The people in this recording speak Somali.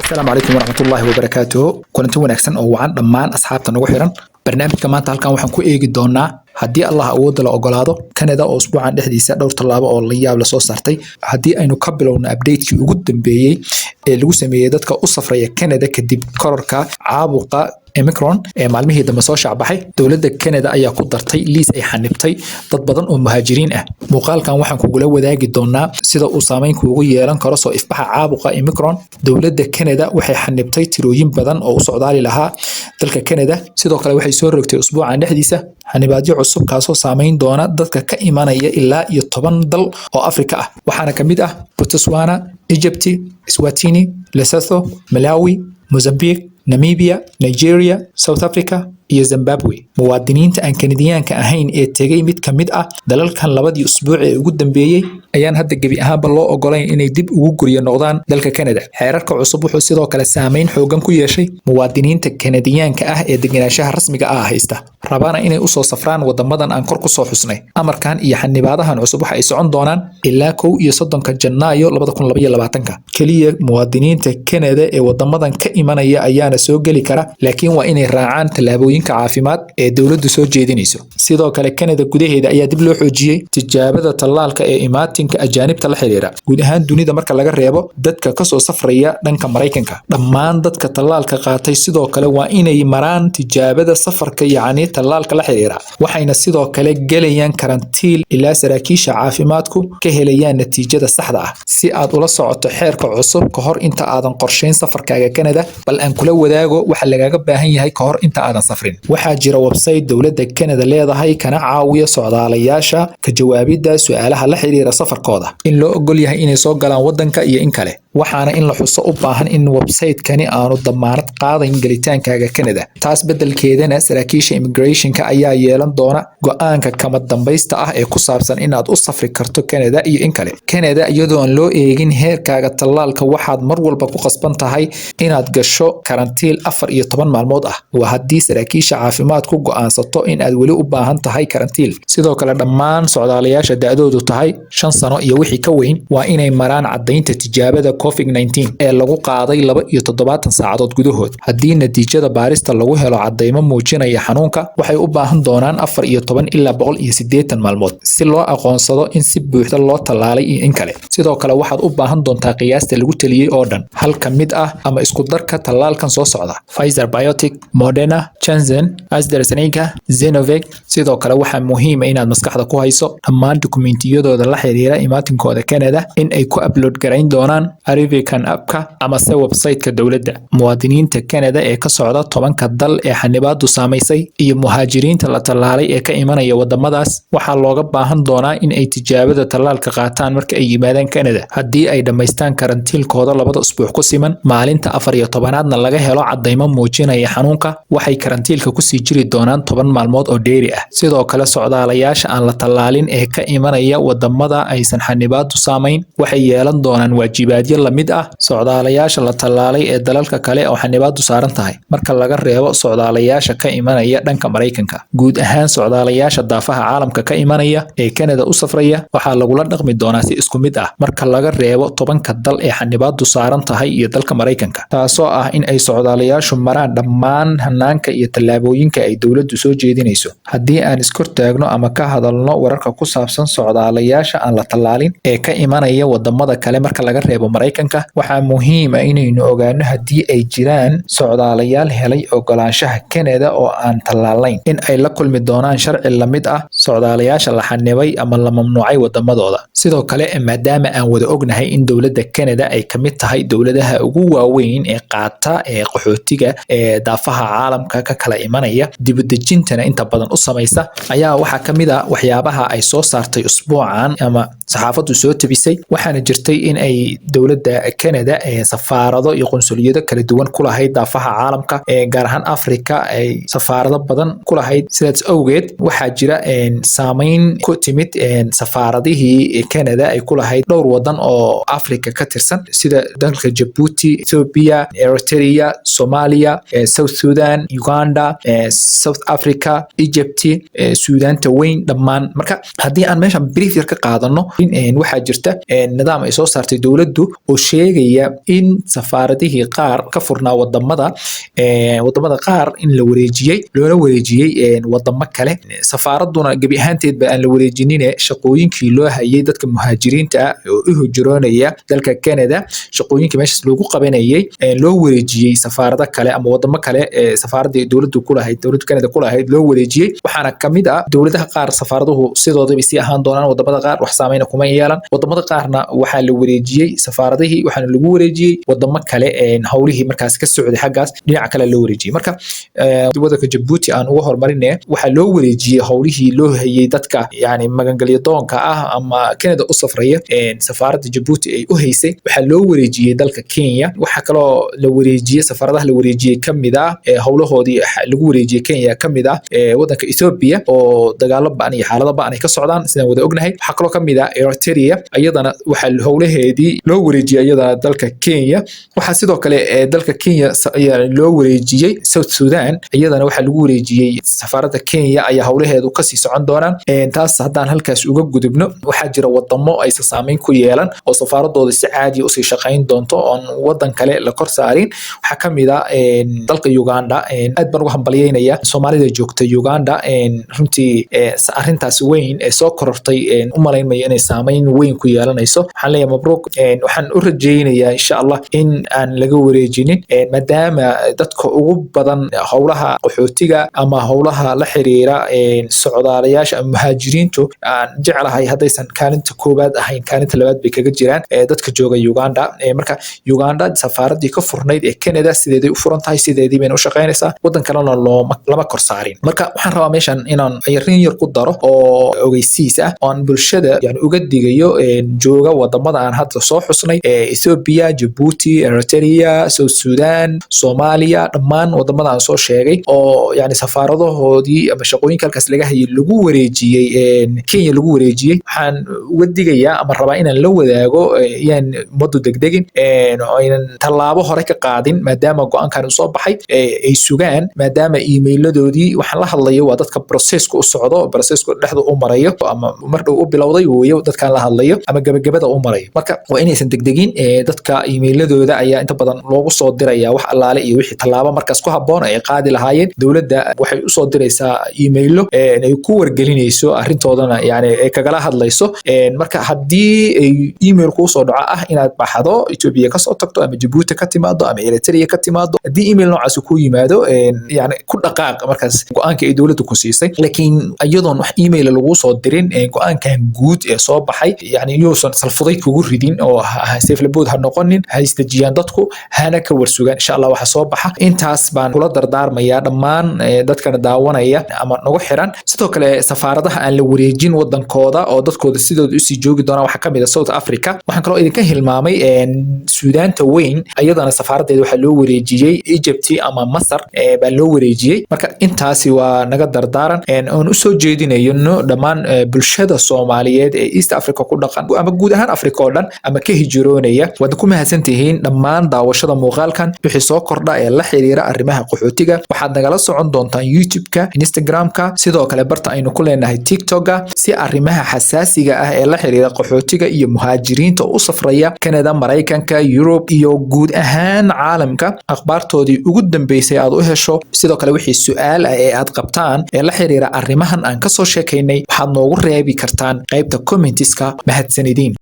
السلام عليكم ورحمة الله وبركاته. كنت wanaagsan oo wacan dhammaan asxaabta nagu xiran. Barnaamijka maanta halkan waxaan ku eegi doonaa haddii Allah awood la ogolaado Canada oo usbuucan dhexdiisa dhowr tallaabo oo la yaab la soo saartay. Haddii aynu ka bilowno update-kii ugu dambeeyay ee lagu sameeyay dadka u safraya Canada kadib kororka caabuqa Omicron ee maalmihii dambe soo shacbaxay, dowladda Canada ayaa ku dartay liis ay xanibtay dad badan oo muhaajiriin ah. Muuqaalkan waxaan kugula wadaagi doonaa sida uu saameyn kuugu yeelan karo soo ifbaxa caabuqa Omicron. Dowladda Canada waxay xanibtay tirooyin badan oo u socdaali lahaa dalka Canada. Sidoo kale waxay soo rogtay usbuucan dhexdiisa xanibaadyo cusub kaasoo saameyn doona dadka ka imanaya ilaa iyo 10 dal oo Afrika ah. Waxaana ka mid ah Botswana, Egypt, Eswatini, Lesotho, Malawi, Mozambique, Namibia, Nigeria, South Africa iyo Zimbabwe. Muwaadiniinta aan Kanadiyaanka ahayn ee tegay mid ka mid ah dalalkan labadii usbuuc ee ugu dambeeyay ayaan hadda gebi ahaanba loo ogolayn inay dib ugu guryo noqdaan dalka Canada. Xeerarka cusub wuxuu sidoo kale saameyn xoogan ku yeeshay muwaadiniinta Kanadiyaanka ah ee deganaanshaha rasmiga ah haysta, rabana inay u soo safraan wadamadan aan kor ku soo xusnay. Amarkan iyo xanibaadahan cusub waxa ay socon doonaan ilaa 31 Janaayo 2022. Kaliya muwaadiniinta Canada ee wadamadan ka imanaya ayaana soo gali kara, laakiin waa inay raacaan tallaabooyin caafimaad ee dawladdu soo jeedinayso. Sidoo kale Canada gudaheeda ayaa dib loo xoojiyay tijaabada tallaalka ee imaatinka ajaanibta la xiriira. Guud ahaan dunida marka laga reebo dadka ka soo safraya dhanka Mareykanka, dhammaan dadka tallaalka qaatay sidoo kale waa inay maraan tijaabada safarka yacni tallaalka la xiriira. Waxayna sidoo kale galayaan karantiil ilaa saraakiisha caafimaadku ka helayaan natiijada saxda ah. Si aad ula socoto xeerka cusub ka hor inta aadan qorsheyn safarkaaga Canada, bal aan kula wadaago waxa lagaaga baahan yahay ka hor inta aadan safrin. waxaa jira website dowladda Canada leedahay kana caawiya socdaalayaasha ka jawaabidda su'aalaha la xiriira safarkooda, in loo ogol yahay inay soo galaan wadanka iyo in kale. waxaana in la xuso u baahan in website-kani aanu damaanad qaadayn gelitaankaaga Canada. taas beddelkeedana saraakiisha immigration-ka ayaa yeelan doona go'aanka kama dambaysta ah ee ku saabsan inaad u safri karto Canada iyo in kale. Canada iyadoo aan loo eegin heerkaaga tallaalka waxaad mar walba ku qasban tahay inaad gasho karantiil 14 maalmood ah. waa haddii saraakiisha caafimaadku go'aansato in aad weli u baahan tahay karantiil. Sidoo kale dhammaan socdaalayaasha da'doodu tahay 5 sano iyo wixii ka weyn waa inay maraan caddaynta tijaabada COVID-19 ee lagu qaaday 72 saacadood gudahood. Haddii natiijada baarista lagu helo caddaymo muujinaya xanuunka, waxay u baahan doonaan 14 ilaa 180 maalmood si loo aqoonsado in si buuxda loo tallaalay iyo in kale. Sidoo kale waxaad u baahan doontaa qiyaasta lagu taliyay oo dhan, hal ka mid ah ama isku darka tallaalkan soo socda: Pfizer Biontech, Moderna, Janssen, AstraZeneca, Sinovac. Sidoo kale waxaa muhiim ah inaad maskaxda ku hayso dhammaan dukumeentiyadooda la xiriira imaatinkooda Canada in ay ku upload garayn doonaan Arrivacan app-ka ama se website-ka dowladda. Muwaadiniinta Canada ee ka socda 10 dal ee xanibaadu saamaysay iyo muhaajiriinta la tallaalay ee ka imanaya wadamadaas waxaa looga baahan doonaa in ay tijaabada tallaalka qaataan marka ay yimaadaan Canada. Haddii ay dhammaystaan karantiilkooda 2 usbuuc ku siman, maalinta 14aadna laga helo caddaymo muujinaya xanuunka, waxay karantiilka ku sii jiri doonaan 10 maalmood oo dheeri ah. Sidoo kale socdaalayaasha aan la tallaalin ee ka imanaya wadamada aysan xanibaadu saamayn waxay yeelan doonaan waajibaadyo la mid ah socdaalayaasha la tallaalay ee dalalka kale oo xanibaadu saaran tahay, marka laga reebo socdaalayaasha ka imanaya dhanka Mareykanka. Guud ahaan socdaalayaasha daafaha caalamka ka imanaya ee Canada u safraya waxaa lagula dhaqmi doonaa si isku mid ah marka laga reebo 10 dal ee xanibaadu saaran tahay iyo dalka Mareykanka, taasoo ah in ay socdaalayaashu maraan dhammaan hanaanka iyo tallaabooyinka ay dowladdu soo jeedinayso. Haddii aan iskor taagno ama ka hadalno wararka ku saabsan socdaalayaasha aan la tallaalin ee ka imanaya wadamada kale marka laga reebo Mareykanka, waxaa muhiim ah inaynu ogaano haddii ay jiraan socdaalayaal helay ogolaanshaha Canada oo aan tallaalayn in ay la kulmi doonaan sharci la mid ah socdaalayaasha la xanibay ama la mamnuucay wadamadooda. Sidoo kale maadaama aan wada ognahay in dowladda Canada ay ka mid tahay dowladaha ugu waaweyn ee qaata ee qaxootiga ee daafaha caalamka ka kala imanaya, dibadejintana inta badan u samaysa, ayaa waxaa ka mid ah waxyaabaha ay soo saartay usbuucan ama saxaafaddu soo tabisay. waxaana jirtay in ay dowladda Canada ee safaarado iyo qunsuliyado kala duwan ku lahayd daafaha caalamka ee gaar ahaan Afrika ay safaarado badan ku lahayd. sidaas awgeed waxaa jira saameyn ku timid safaaradihii Canada ay ku lahayd dhowr wadan oo Afrika ka tirsan sida dalka Djibouti, Ethiopia, Eritrea, Somalia, South Sudan, Uganda, Uganda, South Africa, Egypt, Suudaanta weyn dhammaan. Marka haddii aan meeshan brief yar ka qaadano, waxaa jirta nidaam ay soo saartay dowladdu oo sheegaya in safaaradihii qaar ka furnaa wadamada qaar in la wareejiyey, loona wareejiyey wadamo kale. safaaraduna gebi ahaanteed ba aan la wareejinin shaqooyinkii loo hayay dadka muhaajiriinta ah oo u hijroonaya dalka Canada, shaqooyinkii meeshaas loogu qabanayay loo wareejiyey safaarado kale ama wadamo kale. safaaradii dowladdu ku lahayd, dowladda Canada ku lahayd loo wareejiyey. waxaana kamid ah dowladaha qaar safaaraduhu sidoodaba si ahaan doonaan, wadamada qaar wax saameyn kuma yeelan, wadamada qaarna waxaa la wareejiyey safaaradihii, waxaana lagu wareejiyey wadamo kale howlihii markaas ka socday xaggaas dhinaca kale loo wareejiyey. marka wadanka Djibouti aan uga hormarinay waxaa loo wareejiyey howlihii loo hayay dadka yani magangalyo doonka ah ama Canada u safraya. safaaradda Djibouti ay u haysay waxaa loo wareejiyey dalka Kenya. waxaa kaloo la wareejiyey safaaradaha la wareejiyey kamid ah howlahoodii lagu wareejiyey Kenya kamid ah wadanka Ethiopia oo dagaalo ba'an iyo xaalado ba'an ay ka socdaan sidaan wada ognahay. waxaa kaloo kamid ah Eritrea, iyadana waxaa howlaheedii loo wareejiyey iyadana dalka Kenya. waxaa sidoo kale dalka Kenya loo wareejiyey South Sudan, iyadana waxaa lagu wareejiyey safaaradda Kenya ayaa howlaheedu kasii socon doonaan. taas haddaan halkaas uga gudubno, waxaa jira wadamo aysan saameyn ku yeelan oo safaaradooda si caadi usii shaqayn doonto oon wadan kale la kor saarin. waxaa kamid ah dalka Uganda. aad baan uga hambalyeynaya Soomaalida joogta Uganda. runtii arrintaas weyn ee soo korortay u malaynmayo inay saameyn weyn ku yeelanayso. waxaan leeyahay mabruuq. waxaan u rajaynayaa insha Allah in aan laga wareejinin maadaama dadka ugu badan howlaha qaxootiga ama howlaha la xiriira socdaalayaasha ama muhaajiriintu aan jeclahay haddaysan kaalinta koowaad ahayn, kaalinta labaad bay kaga jiraan dadka jooga Uganda. marka Uganda safaaradii ka furnayd ee Canada sideeday u furan tahay, sideedii bayna u shaqaynaysaa, wadan kalena lama kor saarin. marka waxaan rabaa meeshan inaan yarin yar ku daro oo ogeysiis ah oo aan bulshada yani uga digayo jooga wadamada aan hadda soo xusnay Ethiopia, Djibouti, Eritrea, South Sudan, Soomaaliya, dhammaan wadamada aan soo sheegay oo yani safaaradahoodii ama shaqooyinka halkaas laga hayay lagu wareejiyey Kenya lagu wareejiyey. waxaan uga digayaa ama rabaa inaan la wadaago yaan muddo degdegin aynan tallaabo hore ka qaadin maadaama go'aankan uu soo baxay ay sugaan, maadaama email-ladoodii waxaan la hadlayo waa dadka processka u socdo, processka dhexda u marayo ama mar dhow u bilowday weeyo dadkan la hadlayo ama gabagabada u marayo. marka waa inaysan degdegin. dadka email-ladooda ayaa inta badan loogu soo diraya wax allaale iyo wixii tallaabo markaas ku habboon ay qaadi lahaayeen. dowladda waxay u soo diraysaa email-lo ay ku wargelinayso arrintoodana yani ay kagala hadlayso. marka haddii ay email kuu soo dhaco ah inaad baxdo Ethiopia ka soo tagto ama Djibouti ka timaado ama Eritrea ka timaado, haddii email noocaas ku yimaado yani ku dhaqaaq markaas go'aanka ay dowladdu ku siisay. laakiin iyadoon wax email lagu soo dirin go'aankan guud ee soo baxay yani inuusan salfuday kugu ridin oo seeflabood ha noqonin, ha isdejiyaan dadku, hana ka warsugaan. insha Allah waxa soo baxa intaas baan kula dardaarmayaa dhammaan dadkana daawanaya ama nagu xiran. sidoo kale safaaradaha aan la wareejin wadankooda oo dadkooda sidooda u sii joogi doonaan waxaa kamid ah South Africa. waxaan kaloo idinka hilmaamay Suudaanta weyn, iyadana safaaradeeda waxaa loo wareejiyey Egypt ama Masar baa loo wareejiyey. marka intaasi waa naga dardaaran oon u soo jeedinayo dhammaan bulshada Soomaaliyeed ee East Africa ku dhaqan ama guud ahaan Africa oo dhan ama ka hijroonaya. waad ku mahadsantihiin dhammaan daawashada muuqaalkan. wixii soo kordha ee la xiriira arrimaha qaxootiga waxaad nagala socon doontaan YouTube-ka, Instagram-ka, sidoo kale barta aynu ku leenahay TikTok-ga si arrimaha xasaasiga ah ee la xiriira qaxootiga iyo muhaajiriinta u safraya Canada, Mareykanka, Europe iyo guud ahaan caalamka akhbaartoodii ugu dambeysay aad u hesho. sidoo kale wixii su'aal ah ee aad qabtaan ee la xiriira arrimahan aan ka soo sheekaynay waxaad noogu reebi kartaan qaybta comments-ka. mahadsanidin.